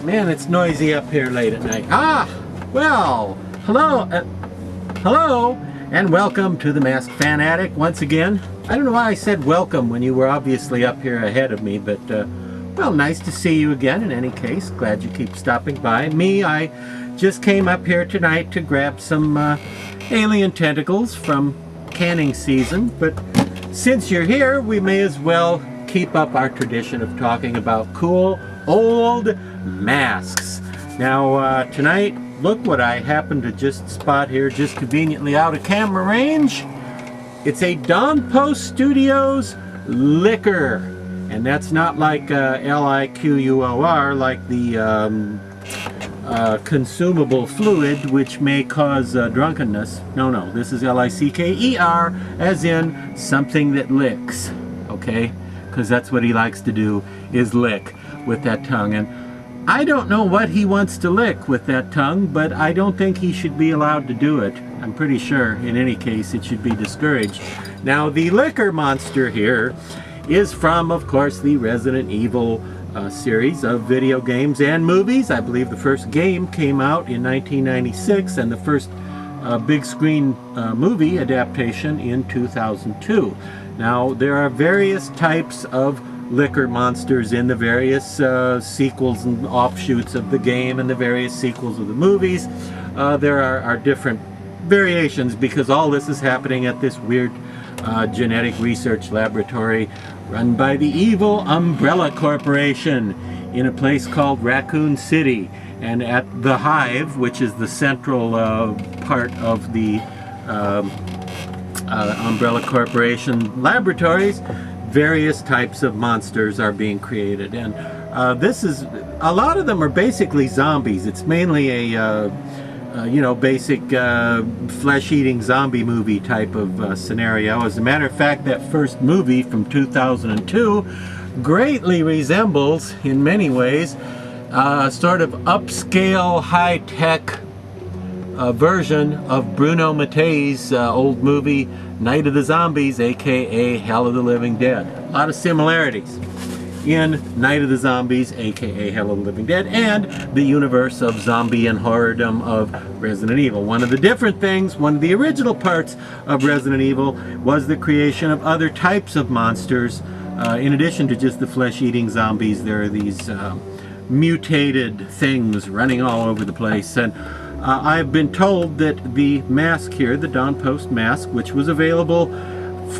Man, it's noisy up here late at night. Well, hello, and welcome to the Masked Fanatic once again. I don't know why I said welcome when you were obviously up here ahead of me, but, well, nice to see you again in any case. Glad you keep stopping by. I just came up here tonight to grab some alien tentacles from canning season, but since you're here, we may as well keep up our tradition of talking about cool old masks. Now tonight, look what I happened to just spot here, just conveniently out of camera range. It's a Dawn Post Studios liquor, and that's not like L-I-Q-U-O-R, like the consumable fluid which may cause drunkenness. No, this is L-I-C-K-E-R, as in something that licks, okay? Because that's what he likes to do, is lick with that tongue. And I don't know what he wants to lick with that tongue, but I don't think he should be allowed to do it. I'm pretty sure, in any case, it should be discouraged. Now, the liquor monster here is from, of course, the Resident Evil series of video games and movies. I believe the first game came out in 1996, and the first big screen movie adaptation in 2002. Now, there are various types of liquor monsters in the various sequels and offshoots of the game and the various sequels of the movies. There are different variations because all this is happening at this weird genetic research laboratory run by the evil Umbrella Corporation in a place called Raccoon City. And at the Hive, which is the central part of the Umbrella Corporation laboratories, various types of monsters are being created. And a lot of them are basically zombies. It's mainly a basic flesh-eating zombie movie type of scenario. As a matter of fact, that first movie from 2002 greatly resembles, in many ways, a sort of upscale, high-tech version of Bruno Mattei's old movie Night of the Zombies, aka Hell of the Living Dead. A lot of similarities in Night of the Zombies, aka Hell of the Living Dead, and the universe of zombie and horrordom of Resident Evil. One of the different things, one of the original parts of Resident Evil was the creation of other types of monsters. In addition to just the flesh-eating zombies, there are these mutated things running all over the place. And I've been told that the mask here, the Dawn Post mask, which was available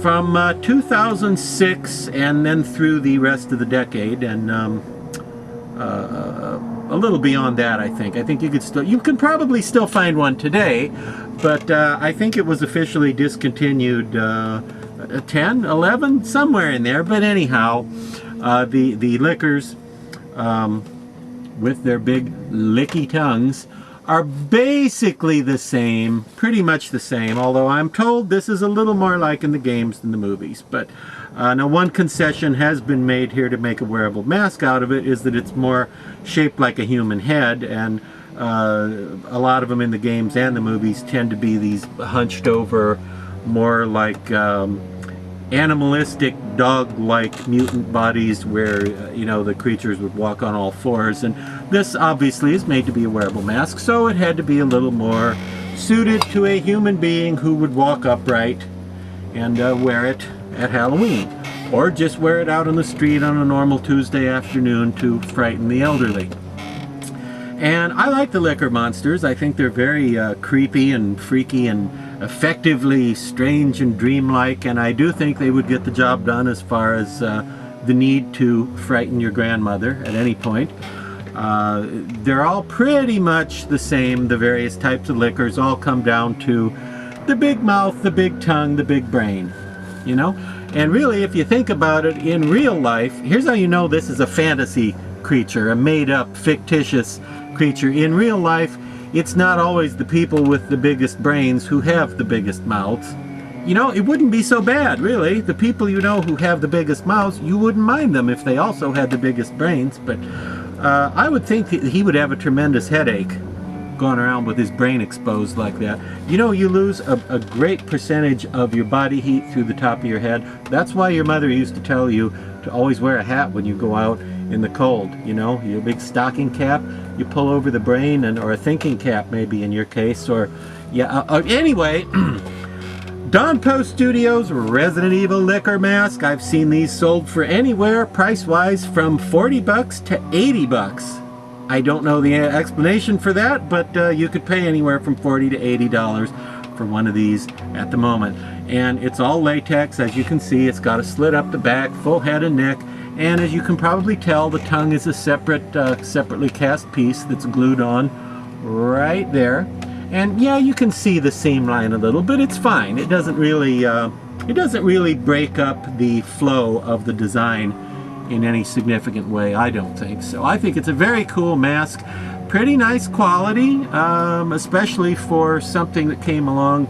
from 2006 and then through the rest of the decade, and a little beyond that, I think. I think you can probably still find one today, but I think it was officially discontinued 10, 11, somewhere in there. But anyhow, the liquors with their big licky tongues are basically the same, pretty much the same, although I'm told this is a little more like in the games than the movies. But now one concession has been made here to make a wearable mask out of it, is that it's more shaped like a human head, and a lot of them in the games and the movies tend to be these hunched over, more like animalistic, dog-like mutant bodies where, the creatures would walk on all fours. And this obviously is made to be a wearable mask, so it had to be a little more suited to a human being who would walk upright and wear it at Halloween, or just wear it out on the street on a normal Tuesday afternoon to frighten the elderly. And I like the liquor monsters. I think they're very creepy and freaky and effectively strange and dreamlike, and I do think they would get the job done as far as the need to frighten your grandmother at any point. They're all pretty much the same. The various types of liquors all come down to the big mouth, the big tongue, the big brain, And really, if you think about it, in real life, here's how you know this is a fantasy creature, a made-up, fictitious creature. In real life, it's not always the people with the biggest brains who have the biggest mouths. It wouldn't be so bad, really. The people who have the biggest mouths, you wouldn't mind them if they also had the biggest brains. But I would think that he would have a tremendous headache going around with his brain exposed like that. You lose a great percentage of your body heat through the top of your head. That's why your mother used to tell you to always wear a hat when you go out in the cold. You know, your big stocking cap you pull over the brain, and or a thinking cap maybe in your case, or yeah. Anyway. Dawn Post Studios Resident Evil Liquor Mask. I've seen these sold for anywhere, price-wise, from 40 bucks to 80 bucks. I don't know the explanation for that, but you could pay anywhere from $40 to $80 for one of these at the moment. And it's all latex, as you can see. It's got a slit up the back, full head and neck, and as you can probably tell, the tongue is a separately cast piece that's glued on right there. And yeah, you can see the seam line a little, but it's fine. It doesn't really break up the flow of the design in any significant way, I don't think. So I think it's a very cool mask. Pretty nice quality, especially for something that came along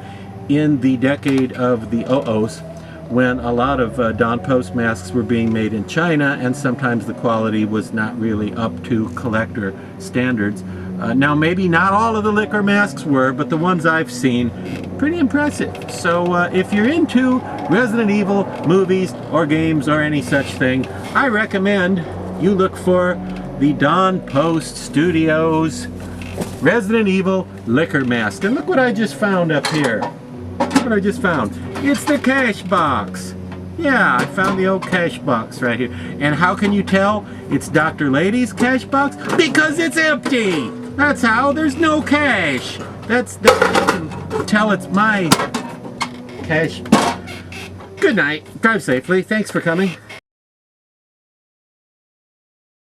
in the decade of the 00s, when a lot of Dawn Post masks were being made in China, and sometimes the quality was not really up to collector standards. Now, maybe not all of the liquor masks were, but the ones I've seen, pretty impressive. So if you're into Resident Evil movies or games or any such thing, I recommend you look for the Dawn Post Studios Resident Evil Liquor Mask. And look what I just found up here. Look what I just found. It's the cash box. Yeah, I found the old cash box right here. And how can you tell it's Dr. Lady's cash box? Because it's empty! That's how. There's no cash. That's you can tell it's my cash. Good night. Drive safely. Thanks for coming.